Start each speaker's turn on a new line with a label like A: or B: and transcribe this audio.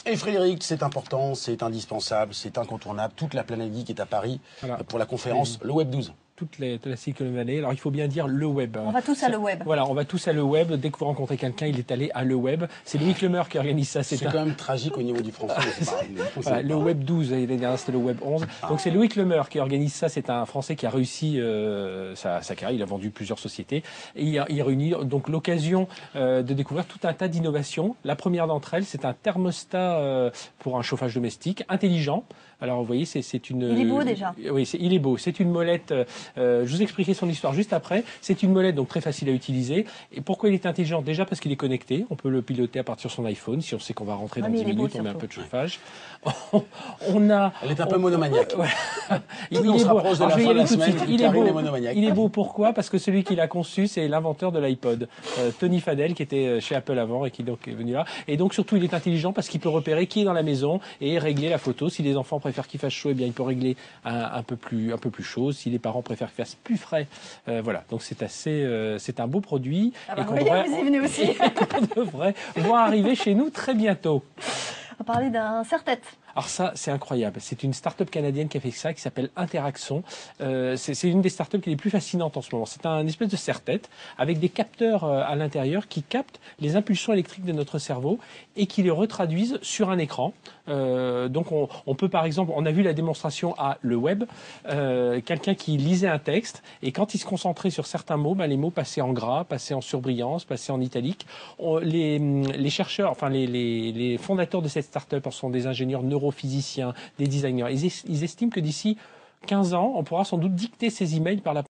A: Et Frédéric, c'est important, c'est indispensable, c'est incontournable. Toute la planète geek est à Paris pour la conférence Le Web 12.
B: Toute la Silicon Valley. Alors il faut bien dire le web.
C: On va tous à le web.
B: Voilà, on va tous à le web. Dès que vous rencontrez quelqu'un, il est allé à le web. C'est Louis Clemer qui organise ça.
A: C'est quand même tragique au niveau du français.
B: Voilà, le web 12, l'année dernière c'était le web 11. Donc c'est Louis Clemer qui organise ça. C'est un Français qui a réussi sa carrière. Il a vendu plusieurs sociétés. Et il réunit donc l'occasion de découvrir tout un tas d'innovations. La première d'entre elles, c'est un thermostat pour un chauffage domestique intelligent. Alors vous voyez, c'est une...
C: Il est beau déjà.
B: Oui, il est beau. C'est une molette... je vous expliquerai son histoire juste après. C'est une molette donc très facile à utiliser. Et pourquoi il est intelligent? Déjà parce qu'il est connecté. On peut le piloter à partir de son iPhone. Si on sait qu'on va rentrer dans 10 minutes, on met un peu de chauffage. On a...
A: Elle est un peu monomaniaque.
B: Il est beau. Alors, je vais y aller tout de suite. Il est beau pourquoi? Parce que celui qui l'a conçu, c'est l'inventeur de l'iPod, Tony Fadell, qui était chez Apple avant et qui donc est venu là. Et donc surtout, il est intelligent parce qu'il peut repérer qui est dans la maison et régler la photo. Si les enfants préfèrent qu'il fasse chaud, eh bien il peut régler un peu plus chaud. Si les parents préfèrent qu'il fasse plus frais, voilà. Donc c'est un beau produit et qu'on devrait voir arriver chez nous très bientôt.
C: On va parler d'un serre-tête.
B: Alors ça, c'est incroyable. C'est une start-up canadienne qui a fait ça, qui s'appelle Interaxon. C'est une des start-up qui est les plus fascinantes en ce moment. C'est un espèce de serre-tête avec des capteurs à l'intérieur qui captent les impulsions électriques de notre cerveau et qui les retraduisent sur un écran. Donc on peut par exemple, on a vu la démonstration à le web, quelqu'un qui lisait un texte et quand il se concentrait sur certains mots, les mots passaient en gras, passaient en surbrillance, passaient en italique. Les chercheurs, enfin les fondateurs de cette start-up sont des ingénieurs neurophysiciens, des designers. Ils estiment que d'ici 15 ans, on pourra sans doute dicter ces emails par la